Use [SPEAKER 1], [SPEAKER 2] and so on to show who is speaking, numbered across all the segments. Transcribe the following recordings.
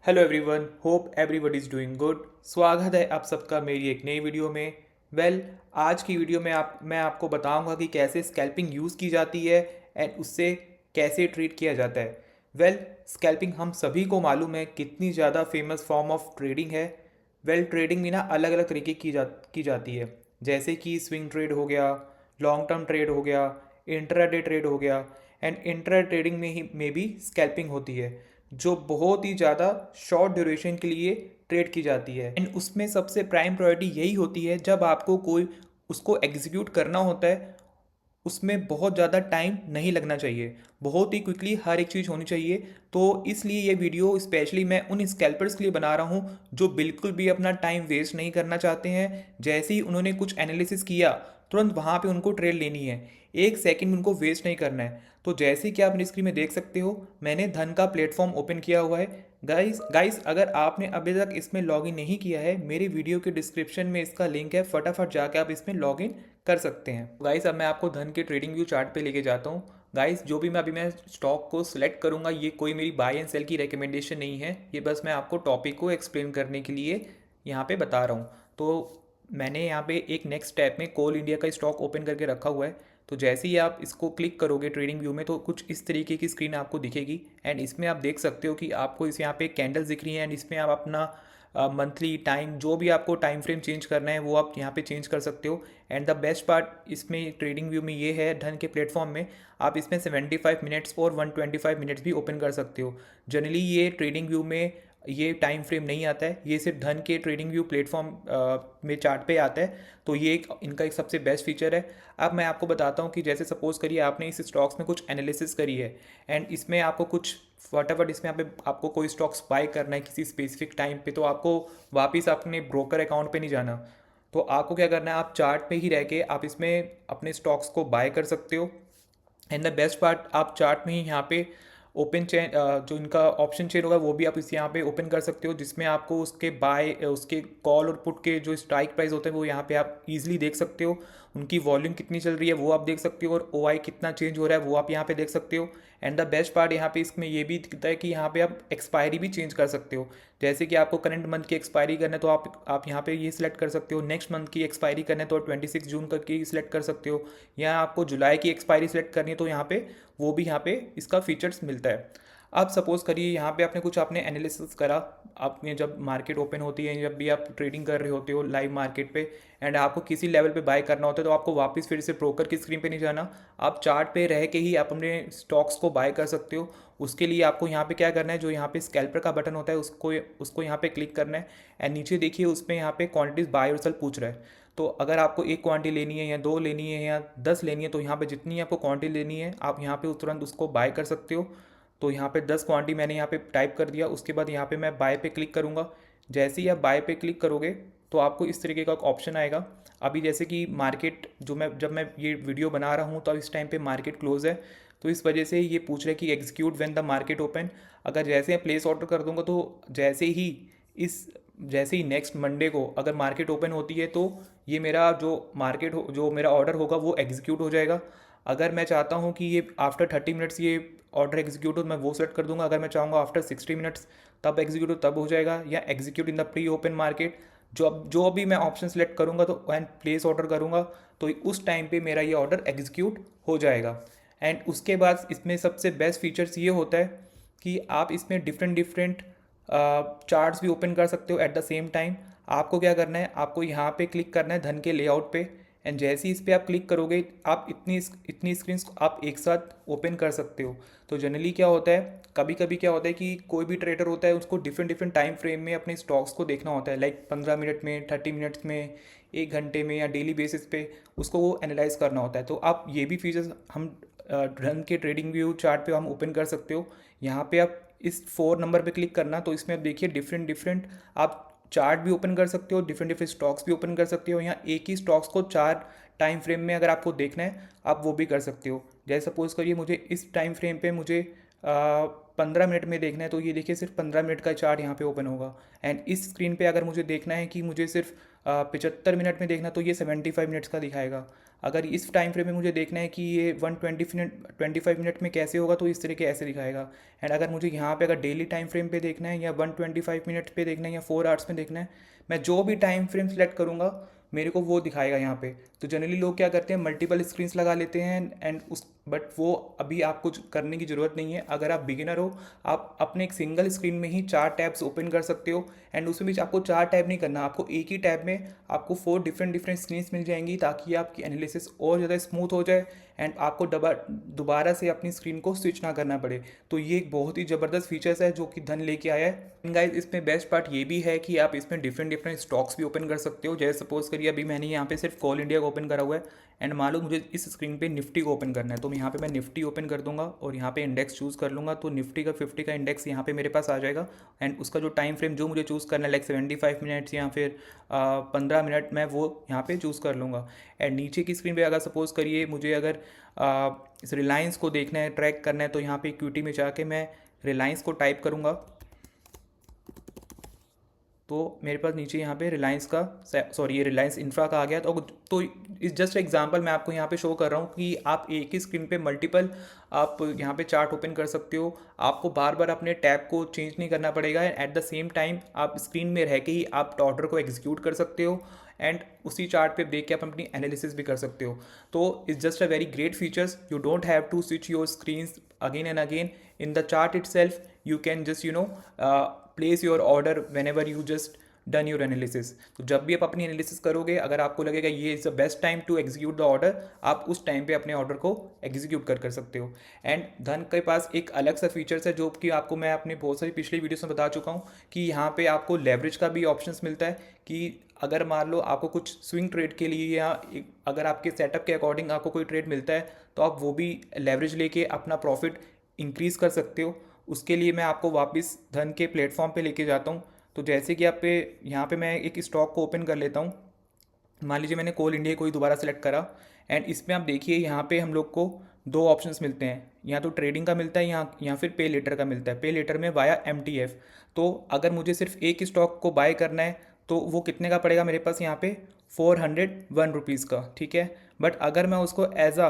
[SPEAKER 1] Hello everyone, hope everybody is doing good. स्वागत है आप सबका मेरी एक नई वीडियो में। आज की वीडियो में मैं आपको बताऊंगा कि कैसे स्कैल्पिंग यूज़ की जाती है एंड उससे कैसे ट्रीट किया जाता है। स्कैल्पिंग हम सभी को मालूम है कितनी ज़्यादा फेमस फॉर्म ऑफ ट्रेडिंग है। ट्रेडिंग में ना अलग अलग तरीके की जाती है, जैसे कि स्विंग ट्रेड हो गया, लॉन्ग टर्म ट्रेड हो गया, इंट्राडे ट्रेड हो गया एंड इंट्रा ट्रेडिंग में भी स्कैल्पिंग होती है, जो बहुत ही ज़्यादा शॉर्ट ड्यूरेशन के लिए ट्रेड की जाती है। एंड उसमें सबसे प्राइम प्रायोरिटी यही होती है जब आपको कोई उसको एग्जीक्यूट करना होता है, उसमें बहुत ज़्यादा टाइम नहीं लगना चाहिए, बहुत ही क्विकली हर एक चीज़ होनी चाहिए। तो इसलिए ये वीडियो स्पेशली मैं उन स्कैल्पर्स के लिए बना रहा हूँ जो बिल्कुल भी अपना टाइम वेस्ट नहीं करना चाहते हैं। जैसे ही उन्होंने कुछ एनालिसिस किया, तुरंत वहाँ पे उनको ट्रेड लेनी है, एक सेकंड उनको वेस्ट नहीं करना है। तो जैसे कि आप अपनी स्क्रीन में देख सकते हो, मैंने धन का प्लेटफॉर्म ओपन किया हुआ है। गाइस अगर आपने अभी तक इसमें लॉगिन नहीं किया है, मेरी वीडियो के डिस्क्रिप्शन में इसका लिंक है, फटाफट जाके आप इसमें लॉगिन कर सकते हैं। गाइस अब मैं आपको धन के ट्रेडिंग व्यू चार्ट पे लेके जाता हूँ। गाइस जो भी मैं स्टॉक को सिलेक्ट करूँगा, ये कोई मेरी बाय एंड सेल की रिकमेंडेशन नहीं है, ये बस मैं आपको टॉपिक को एक्सप्लेन करने के लिए यहाँ पे बता रहा हूँ। तो मैंने यहाँ पे एक नेक्स्ट स्टेप में कोल इंडिया का स्टॉक ओपन करके रखा हुआ है। तो जैसे ही आप इसको क्लिक करोगे ट्रेडिंग व्यू में, तो कुछ इस तरीके की स्क्रीन आपको दिखेगी। एंड इसमें आप देख सकते हो कि आपको इस यहाँ पे कैंडल्स दिख रही हैं एंड इसमें आप अपना मंथली टाइम, जो भी आपको टाइम फ्रेम चेंज करना है वो आप यहाँ पे चेंज कर सकते हो। एंड द बेस्ट पार्ट इसमें ट्रेडिंग व्यू में ये है, धन के प्लेटफॉर्म में आप इसमें 75 मिनट्स और 125 मिनट्स भी ओपन कर सकते हो। जनरली ये ट्रेडिंग व्यू में ये टाइम फ्रेम नहीं आता है, ये सिर्फ धन के ट्रेडिंग व्यू प्लेटफॉर्म में चार्ट पे आता है। तो ये इनका एक सबसे बेस्ट फीचर है। अब मैं आपको बताता हूँ कि जैसे सपोज करिए आपने इस स्टॉक्स में कुछ एनालिसिस करी है एंड इसमें आपको कुछ फटाफट इसमें यहाँ पे आपको कोई स्टॉक्स बाय करना है किसी स्पेसिफिक टाइम पे, तो आपको वापस अपने ब्रोकर अकाउंट पे नहीं जाना। तो आपको क्या करना है, आप चार्ट पे ही रह के आप इसमें अपने स्टॉक्स को बाय कर सकते हो। एंड द बेस्ट पार्ट, आप चार्ट में ही यहाँ पे ओपन चेन, जो इनका ऑप्शन चेन होगा वो भी आप इस यहाँ पे ओपन कर सकते हो, जिसमें आपको उसके बाय उसके कॉल और पुट के जो स्ट्राइक प्राइस होते हैं वो यहाँ पे आप इजीली देख सकते हो। उनकी वॉल्यूम कितनी चल रही है वो आप देख सकते हो, और ओआई कितना चेंज हो रहा है वो आप यहाँ पे देख सकते हो। एंड द बेस्ट पार्ट यहाँ पे इसमें ये भी दिखता है कि यहाँ पे आप एक्सपायरी भी चेंज कर सकते हो। जैसे कि आपको करंट मंथ की एक्सपायरी करना है तो आप यहाँ पे ये सिलेक्ट कर सकते हो, नेक्स्ट मंथ की एक्सपायरी करना है तो 26 जून का की सिलेक्ट कर सकते हो, या आपको जुलाई की एक्सपायरी सिलेक्ट करनी है तो यहाँ पे वो भी यहाँ पे इसका फीचर्स मिलता है। अब सपोज करिए यहाँ पे आपने कुछ आपने एनालिसिस करा, आपने जब मार्केट ओपन होती है, जब भी आप ट्रेडिंग कर रहे होते हो लाइव मार्केट पे, एंड आपको किसी लेवल पे बाय करना होता है, तो आपको वापस फिर से ब्रोकर की स्क्रीन पे नहीं जाना, आप चार्ट पे रह के ही आप अपने स्टॉक्स को बाय कर सकते हो। उसके लिए आपको यहाँ पे क्या करना है, जो यहाँ पे स्कैल्पर का बटन होता है उसको उसको यहाँ पे क्लिक करना है। एंड नीचे देखिए उसमें यहाँ पे क्वांटिटीज बाय और सेल पूछ रहा है। तो अगर आपको एक क्वांटिटी लेनी है या दो लेनी है या 10 लेनी है, तो यहाँ पे जितनी आपको क्वांटिटी लेनी है आप यहाँ पे तुरंत उसको बाय कर सकते हो। तो यहाँ पे 10 क्वांटिटी मैंने यहाँ पे टाइप कर दिया, उसके बाद यहाँ पे मैं बाय पे क्लिक करूँगा। जैसे ही आप बाय पे क्लिक करोगे तो आपको इस तरीके का ऑप्शन आएगा। अभी जैसे कि मार्केट जब मैं ये वीडियो बना रहा हूँ तो इस टाइम पे मार्केट क्लोज है, तो इस वजह से ये पूछ रहा है कि execute when the market open. अगर जैसे मैं प्लेस ऑर्डर कर दूंगा तो इस जैसे ही नेक्स्ट मंडे को अगर मार्केट ओपन होती है तो ये मेरा जो मेरा ऑर्डर होगा वो एग्जीक्यूट हो जाएगा। अगर मैं चाहता हूँ कि ये आफ्टर 30 मिनट्स ये ऑर्डर एग्जीक्यूट हो तो मैं वो सेलेक्ट कर दूंगा। अगर मैं चाहूँगा आफ्टर 60 मिनट्स तब एग्जीक्यूट हो तब हो जाएगा, या execute in the pre open market. जो भी मैं ऑप्शन सेलेक्ट करूँगा तो एंड प्लेस ऑर्डर करूँगा तो उस टाइम पे मेरा ये ऑर्डर एग्जीक्यूट हो जाएगा। एंड उसके बाद इसमें सबसे बेस्ट फीचर्स ये होता है कि आप इसमें डिफरेंट डिफरेंट चार्ट्स भी ओपन कर सकते हो एट द सेम टाइम। आपको क्या करना है, आपको यहाँ पे क्लिक करना है धन के लेआउट पे, एंड जैसे ही इस पर आप क्लिक करोगे आप इतनी स्क्रीन्स आप एक साथ ओपन कर सकते हो। तो जनरली क्या होता है, कभी कभी क्या होता है कि कोई भी ट्रेडर होता है उसको डिफरेंट डिफरेंट टाइम फ्रेम में अपने स्टॉक्स को देखना होता है, लाइक 15 मिनट में, 30 मिनट्स में, 1 घंटे में, या डेली बेसिस पे उसको वो एनालाइज करना होता है। तो आप ये भी फीचर्स हम धन के ट्रेडिंग व्यू चार्ट पे हम ओपन कर सकते हो। यहाँ पे आप इस 4 नंबर पे क्लिक करना, तो इसमें आप देखिए डिफरेंट डिफरेंट आप चार्ट भी ओपन कर सकते हो, डिफरेंट डिफरेंट स्टॉक्स भी ओपन कर सकते हो। यहाँ एक ही स्टॉक्स को 4 टाइम फ्रेम में अगर आपको देखना है आप वो भी कर सकते हो। जैसे सपोज करिए मुझे इस टाइम फ्रेम पे मुझे 15 मिनट में देखना है, तो ये देखिए सिर्फ 15 मिनट का चार्ट यहाँ पे ओपन होगा। एंड इस स्क्रीन पे अगर मुझे देखना है कि मुझे सिर्फ 75 मिनट में देखना, तो ये 75 मिनट्स का दिखाएगा। अगर इस टाइम फ्रेम में मुझे देखना है कि ये 125 मिनट में कैसे होगा, तो इस तरीके ऐसे दिखाएगा। एंड अगर मुझे यहाँ पे अगर डेली टाइम फ्रेम पे देखना है या 125 मिनट पे देखना है या 4 आवर्स में देखना है, मैं जो भी टाइम फ्रेम सेलेक्ट करूँगा मेरे को वो दिखाएगा यहाँ पे। तो जनरली लोग क्या करते हैं, मल्टीपल स्क्रीन्स लगा लेते हैं एंड उस बट वो अभी आपको कुछ करने की ज़रूरत नहीं है। अगर आप बिगिनर हो, आप अपने एक सिंगल स्क्रीन में ही 4 टैब्स ओपन कर सकते हो। एंड उसमें भी आपको 4 टैब नहीं करना, आपको एक ही टैब में आपको 4 डिफरेंट स्क्रीन्स मिल जाएंगी, ताकि आपकी एनालिसिस और ज़्यादा स्मूथ हो जाए एंड आपको दोबारा से अपनी स्क्रीन को स्विच ना करना पड़े। तो ये एक बहुत ही ज़बरदस्त फीचर्स है जो कि धन लेके आया है। गाइस, इसमें बेस्ट पार्ट ये भी है कि आप इसमें डिफरेंट स्टॉक्स भी ओपन कर सकते हो। जैसे सपोज करिए अभी मैंने यहाँ पे सिर्फ कोल इंडिया को ओपन करा हुआ है एंड मान लो मुझे इस स्क्रीन पे निफ्टी को ओपन करना है, तो यहाँ पे मैं निफ्टी ओपन कर दूंगा और यहाँ पे इंडेक्स चूज़ कर लूँगा। तो निफ्टी का 50 का इंडेक्स यहाँ पे मेरे पास आ जाएगा एंड उसका जो टाइम फ्रेम जो मुझे चूज़ करना है, लाइक 75 मिनट्स या फिर 15 मिनट, मैं वो यहाँ पे चूज़ कर लूँगा। एंड नीचे की स्क्रीन पे अगर सपोज़ करिए मुझे अगर इस रिलायंस को देखना है, ट्रैक करना है, तो यहाँ पे इक्विटी में जाके मैं रिलायंस को टाइप करूँगा, तो मेरे पास नीचे यहाँ पे रिलायंस का ये रिलायंस इंफ्रा का आ गया। तो इस जस्ट एग्जांपल मैं आपको यहाँ पे शो कर रहा हूँ कि आप एक ही स्क्रीन पे मल्टीपल आप यहाँ पे चार्ट ओपन कर सकते हो। आपको बार बार अपने टैब को चेंज नहीं करना पड़ेगा एंड एट द सेम टाइम आप स्क्रीन में रह के ही आप ऑर्डर को एग्जीक्यूट कर सकते हो एंड उसी चार्ट पे देख के आप अपनी एनालिसिस भी कर सकते हो। तो it's just a very great features. You don't have to switch your screens again and again in the chart itself. You can just place your order whenever you just done your analysis. तो जब भी आप अपनी analysis करोगे, अगर आपको लगेगा ये is the best time to execute the order, आप उस टाइम पे अपने ऑर्डर को एग्जीक्यूट कर सकते हो। एंड धन के पास एक अलग सा फीचर्स है जो कि आपको मैं अपने बहुत सारी पिछली वीडियोस में बता चुका हूँ कि यहाँ पे आपको लेवरेज का भी ऑप्शंस मिलता है कि अगर मान लो आपको कुछ स्विंग ट्रेड के लिए या अगर आपके सेटअप के अकॉर्डिंग आपको कोई ट्रेड मिलता है, तो आप वो भी लेवरेज लेके अपना प्रॉफिट इंक्रीज़ कर सकते हो। उसके लिए मैं आपको वापस धन के प्लेटफॉर्म पे लेके जाता हूँ। तो जैसे कि आप पे यहाँ पे मैं एक स्टॉक को ओपन कर लेता हूँ। मान लीजिए मैंने कोल इंडिया को ही दोबारा सेलेक्ट करा एंड इसमें आप देखिए यहाँ पे हम लोग को 2 ऑप्शंस मिलते हैं, या तो ट्रेडिंग का मिलता है या फिर पे लेटर का मिलता है। पे लेटर में वाया MTF। तो अगर मुझे सिर्फ एक स्टॉक को बाय करना है तो वो कितने का पड़ेगा मेरे पास यहाँ पे 401 रुपीज़ का, ठीक है। बट अगर मैं उसको एज अ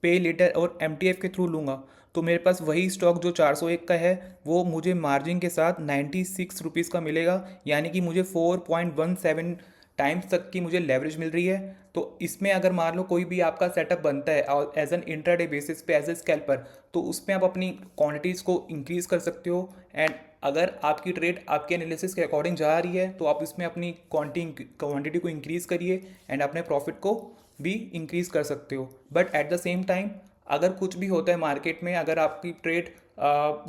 [SPEAKER 1] पे लेटर और MTF के थ्रू लूँगा तो मेरे पास वही स्टॉक जो 401 का है वो मुझे मार्जिन के साथ 96 रुपीज़ का मिलेगा, यानी कि मुझे 4.17 टाइम्स तक की मुझे लेवरेज मिल रही है। तो इसमें अगर मान लो कोई भी आपका सेटअप बनता है और एज एन इंट्राडे बेसिस पे एज ए स्कैल्पर, तो उसमें आप अपनी क्वांटिटीज़ को इंक्रीज़ कर सकते हो। एंड अगर आपकी ट्रेड आपके एनालिसिस के अकॉर्डिंग जा रही है तो आप इसमें अपनी क्वांटिटी को इंक्रीज़ करिए एंड अपने प्रॉफिट को भी इंक्रीज़ कर सकते हो। बट एट द सेम टाइम अगर कुछ भी होता है मार्केट में, अगर आपकी ट्रेड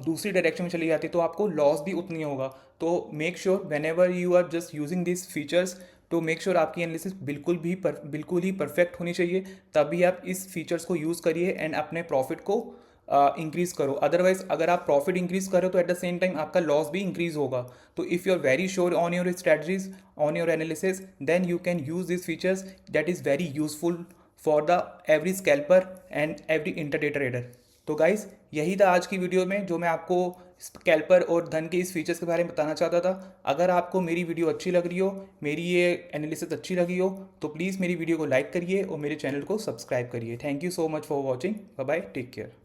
[SPEAKER 1] दूसरी डायरेक्शन में चली जाती है तो आपको लॉस भी उतनी होगा। तो make sure whenever you are just using this features तो मेक श्योर आपकी एनालिसिस बिल्कुल ही परफेक्ट होनी चाहिए, तभी आप इस फीचर्स को यूज़ करिए एंड अपने प्रॉफिट को इंक्रीज़ करो। अदरवाइज अगर आप प्रॉफिट इंक्रीज़ करो तो एट द सेम टाइम आपका लॉस भी इंक्रीज़ होगा। तो if you are very sure on your strategies, on your analysis, then you can use this features that is very useful for the every scalper and every intraday trader. तो guys, यही था आज की video में जो मैं आपको scalper और धन के इस फीचर्स के बारे में बताना चाहता था। अगर आपको मेरी वीडियो अच्छी लग रही हो, मेरी ये एनालिसिस अच्छी लगी हो, तो प्लीज़ मेरी वीडियो को लाइक करिए और मेरे चैनल को सब्सक्राइब करिए। Thank you so much for watching. Bye bye, take care.